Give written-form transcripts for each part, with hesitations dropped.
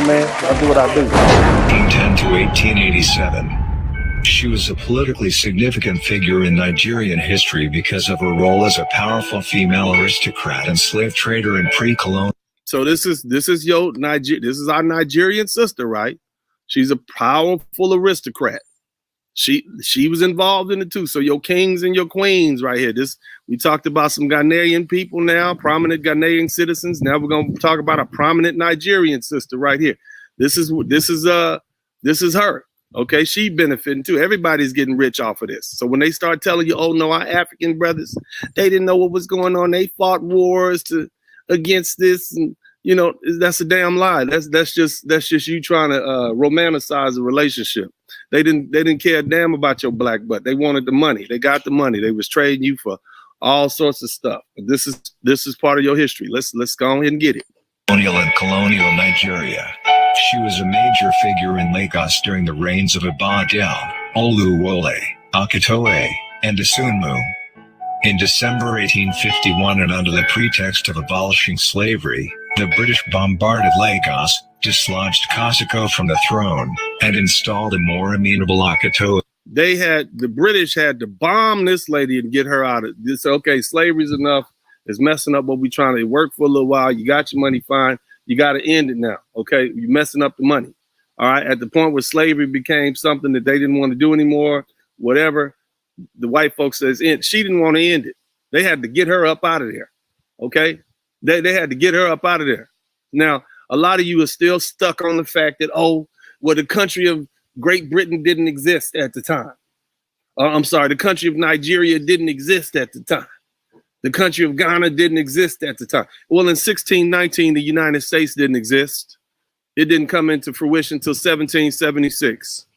man. I do what I do. 1810 to 1887. She was a politically significant figure in Nigerian history because of her role as a powerful female aristocrat and slave trader in pre-colonial. So this is our Nigerian sister, right? She's a powerful aristocrat. She was involved in it too. So your kings and your queens right here. We talked about some Ghanaian people now, prominent Ghanaian citizens. Now we're gonna talk about a prominent Nigerian sister right here. This is her. Okay, she benefiting too. Everybody's getting rich off of this. So when they start telling you, oh no, our African brothers, they didn't know what was going on. They fought wars against this, and you know, that's a damn lie. That's just you trying to romanticize a relationship. They didn't care a damn about your black butt. They wanted the money. They got the money. They was trading you for all sorts of stuff. This is part of your history. Let's go ahead and get it. Colonial Nigeria. She was a major figure in Lagos during the reigns of Ibadan, Oluwole, Akitoye, and Asunmu. In December 1851, and under the pretext of abolishing slavery, the British bombarded Lagos, dislodged Kosoko from the throne, and installed a more amenable Akitoye. The British had to bomb this lady and get her out of this. Okay, slavery's enough. It's messing up what we trying to work for a little while. You got your money, fine. You got to end it now. Okay, you're messing up the money. All right, at the point where slavery became something that they didn't want to do anymore, whatever, the white folks says she didn't want to end it. They had to get her up out of there. Okay, they had to get her up out of there. Now, a lot of you are still stuck on the fact that, the country of Great Britain didn't exist at the time. The country of Nigeria didn't exist at the time. The country of Ghana didn't exist at the time. Well, in 1619, the United States didn't exist. It didn't come into fruition until 1776.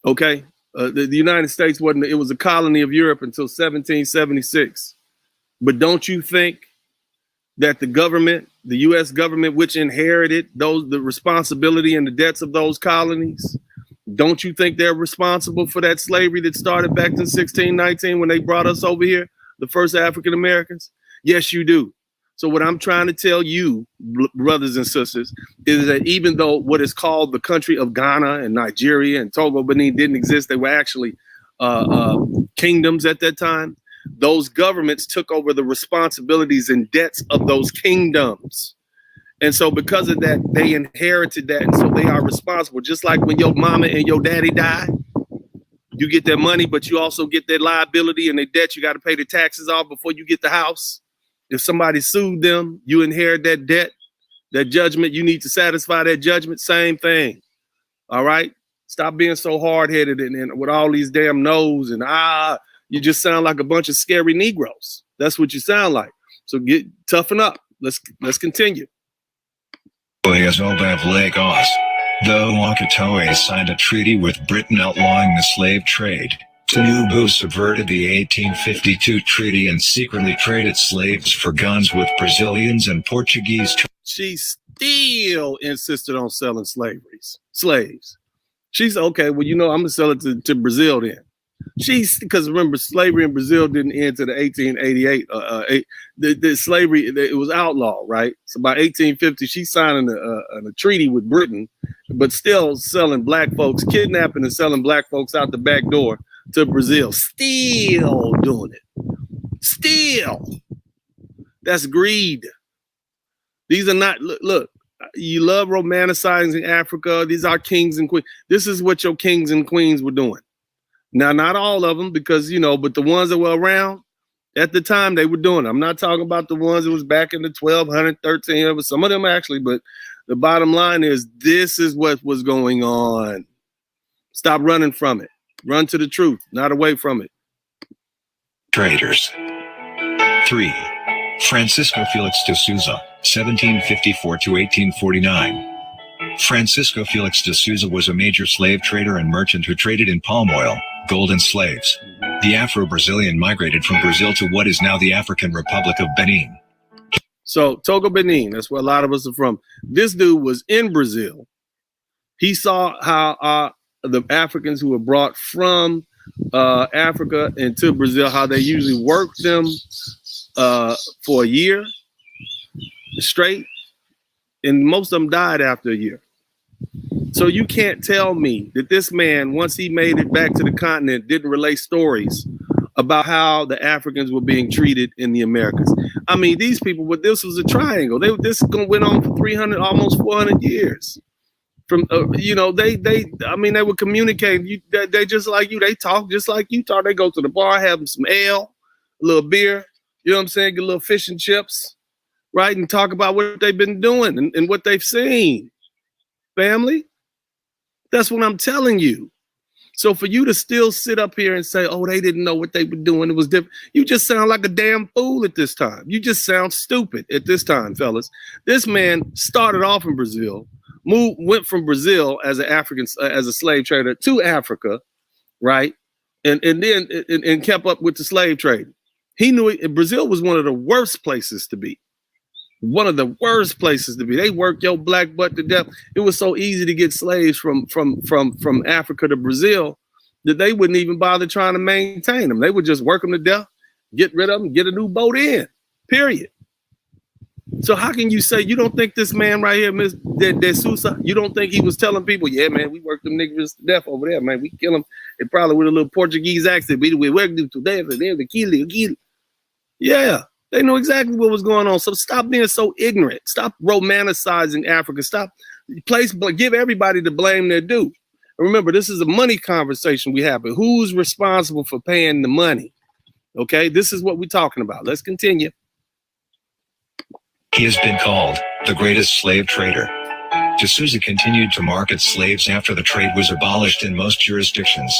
Okay? The United States it was a colony of Europe until 1776. But don't you think that the U.S. government, which inherited the responsibility and the debts of those colonies, don't you think they're responsible for that slavery that started back in 1619 when they brought us over here? The first African Americans? Yes, you do. So what I'm trying to tell you, brothers and sisters, is that even though what is called the country of Ghana and Nigeria and Togo, Benin didn't exist, they were actually kingdoms at that time. Those governments took over the responsibilities and debts of those kingdoms. And so because of that, they inherited that. And so they are responsible. Just like when your mama and your daddy die, you get their money, but you also get their liability and their debt. You got to pay the taxes off before you get the house. If somebody sued them, you inherit that debt, that judgment. You need to satisfy that judgment. Same thing. All right. Stop being so hard-headed and with all these damn no's and you just sound like a bunch of scary Negroes. That's what you sound like. So toughen up. Let's continue. Of Lagos. Though Akitoye signed a treaty with Britain outlawing the slave trade, Tinubu subverted the 1852 treaty and secretly traded slaves for guns with Brazilians and Portuguese. She still insisted on selling slaves. She's okay. Well, I'm gonna sell it to Brazil then. Because remember, slavery in Brazil didn't end until 1888. The slavery, it was outlawed, right? So by 1850, she's signing a treaty with Britain, but still selling black folks, kidnapping and selling black folks out the back door to Brazil. Still doing it. Still. That's greed. These are not, look, you love romanticizing Africa. These are kings and queens. This is what your kings and queens were doing. Now, not all of them, because, but the ones that were around at the time, they were doing it. I'm not talking about the ones that was back in the 1200, 1300, some of them actually, but the bottom line is this is what was going on. Stop running from it. Run to the truth, not away from it. Traders. 3. Francisco Félix de Souza, 1754 to 1849. Francisco Félix de Souza was a major slave trader and merchant who traded in palm oil, gold, and slaves. The Afro-Brazilian migrated from Brazil to what is now the African Republic of Benin. So Togo, Benin, that's where a lot of us are from. This dude was in Brazil. He saw how the Africans who were brought from Africa into Brazil, how they usually worked them for a year straight. and most of them died after a year. So you can't tell me that this man, once he made it back to the continent, didn't relate stories about how the Africans were being treated in the Americas. I mean, these people, this was a triangle. This went on for 300, almost 400 years. From they would communicate. They just like you. They talk just like you talk. They go to the bar, have some ale, a little beer. You know what I'm saying? Get a little fish and chips, right? And talk about what they've been doing and what they've seen. Family, that's what I'm telling you. So for you to still sit up here and say, "Oh, they didn't know what they were doing. It was different," you just sound like a damn fool at this time. You just sound stupid at this time, fellas. This man started off in Brazil. Went from Brazil as a slave trader to Africa, right? And then kept up with the slave trade. He knew Brazil was one of the worst places to be. One of the worst places to be. They worked your black butt to death. It was so easy to get slaves from Africa to Brazil that they wouldn't even bother trying to maintain them. They would just work them to death, get rid of them, get a new boat in, period. So how can you say you don't think this man right here, De Souza, you don't think he was telling people, yeah, man, we worked them niggas to death over there, man. We kill them. It probably with a little Portuguese accent. We worked them to death and they kill you. Yeah, they know exactly what was going on. So stop being so ignorant. Stop romanticizing Africa. Stop. Give everybody the blame they're due. And remember, this is a money conversation we have. But who's responsible for paying the money? Okay, this is what we're talking about. Let's continue. He has been called the greatest slave trader. De Souza continued to market slaves after the trade was abolished in most jurisdictions.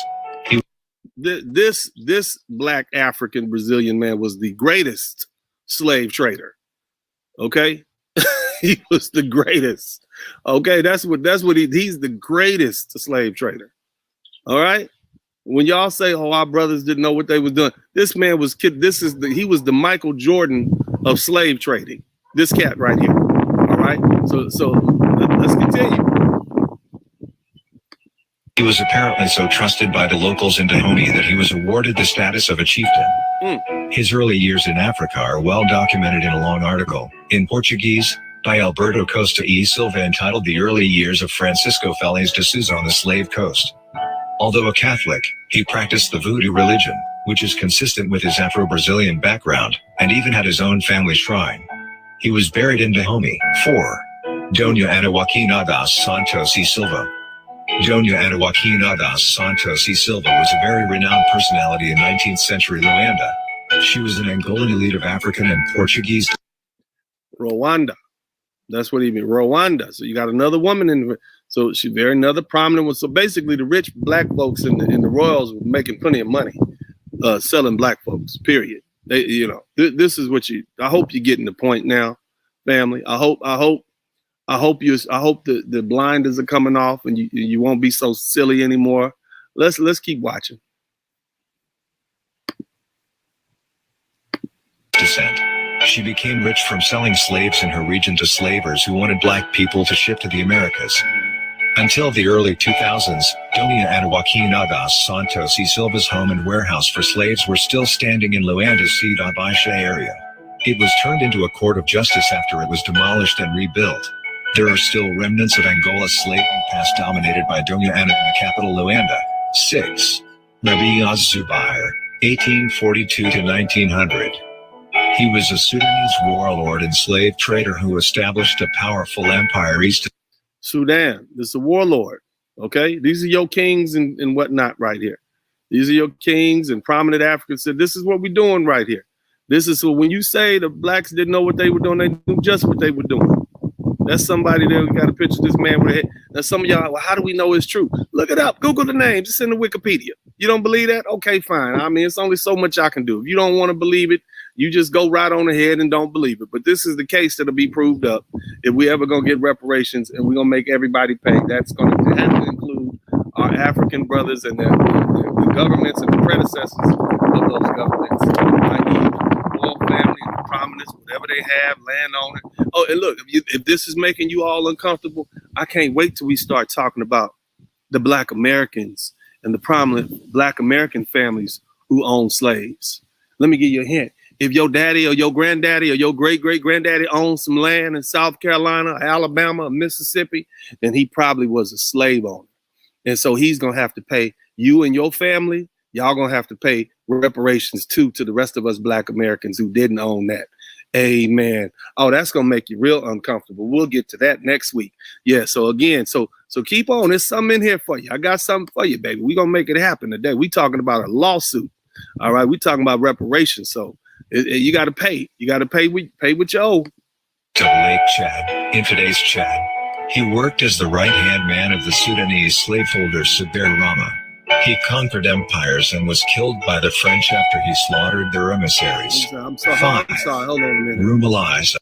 This black African Brazilian man was the greatest slave trader. Okay, he was the greatest. Okay, that's what he's the greatest slave trader. All right. When y'all say, "Oh, our brothers didn't know what they was doing," this man was he was the Michael Jordan of slave trading. This cat right here. All right. So let's continue. He was apparently so trusted by the locals in Dahomey that he was awarded the status of a chieftain. His early years in Africa are well documented in a long article, in Portuguese, by Alberto Costa e Silva entitled The Early Years of Francisco Félix de Souza on the Slave Coast. Although a Catholic, he practiced the voodoo religion, which is consistent with his Afro-Brazilian background, and even had his own family shrine. He was buried in Dahomey. 4. Dona Joaquina das Santos e Silva. Dona Joaquina das Santos e Silva was a very renowned personality in 19th century Luanda. She was an Angolan elite of African and Portuguese. Rwanda. That's what he means. Rwanda. So you got another woman in. So she's another prominent one. So basically, the rich black folks in the royals were making plenty of money, selling black folks. Period. They, this is what I hope you're getting the point now, family. I hope the blinders are coming off and you won't be so silly anymore. Let's keep watching. Descent. She became rich from selling slaves in her region to slavers who wanted black people to ship to the Americas. Until the early 2000s, Dona Joaquina das Santos e Silva's home and warehouse for slaves were still standing in Luanda's Cidade Baixa area. It was turned into a court of justice after it was demolished and rebuilt. There are still remnants of Angola's slaving past dominated by Dona Ana in the capital Luanda. 6. Rabi Az-Zubair, 1842 to 1900. He was a Sudanese warlord and slave trader who established a powerful empire east of Sudan. This is a warlord. Okay, these are your kings and whatnot right here. These are your kings and prominent Africans. Said, this is what we're doing right here. This is so when you say the blacks didn't know what they were doing, they knew just what they were doing. That's somebody there. We got a picture of this man with a head. Now some of y'all, well, how do we know it's true? Look it up. Google the names. It's in the Wikipedia. You don't believe that? Okay, fine. I mean, it's only so much I can do. If you don't want to believe it, you just go right on ahead and don't believe it. But this is the case that'll be proved up if we ever gonna get reparations and we're gonna make everybody pay. That's gonna have to include our African brothers and the governments and the predecessors of those governments, i.e. royal family, the prominence, whatever they have, landowner. Oh, and look, if this is making you all uncomfortable, I can't wait till we start talking about the Black Americans and the prominent Black American families who own slaves. Let me give you a hint. If your daddy or your granddaddy or your great-great-granddaddy owned some land in South Carolina, Alabama, or Mississippi, then he probably was a slave owner. And so he's going to have to pay you and your family. Y'all going to have to pay reparations too to the rest of us Black Americans who didn't own that. Amen. Oh, that's going to make you real uncomfortable. We'll get to that next week. Yeah. So again, so keep on. There's something in here for you. I got something for you, baby. We're going to make it happen today. We talking about a lawsuit. All right. We talking about reparations. So you got to pay. You got to pay what you owe. To Lake Chad. In today's Chad, he worked as the right-hand man of the Sudanese slaveholder Subversion. He conquered empires and was killed by the French after he slaughtered their emissaries. I'm sorry. Hold on a minute. Rumalize.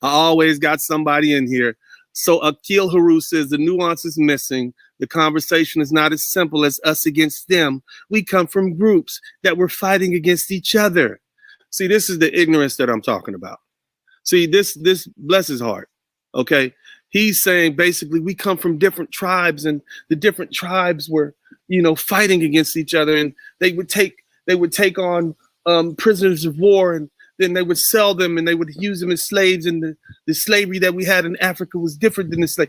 I always got somebody in here. So Akil Haru says the nuance is missing. The conversation is not as simple as us against them. We come from groups that were fighting against each other. See, this is the ignorance that I'm talking about. See, this bless his heart. Okay. He's saying basically we come from different tribes, and the different tribes were, fighting against each other, and they would take on prisoners of war, and then they would sell them, and they would use them as slaves, and the slavery that we had in Africa was different than the slave.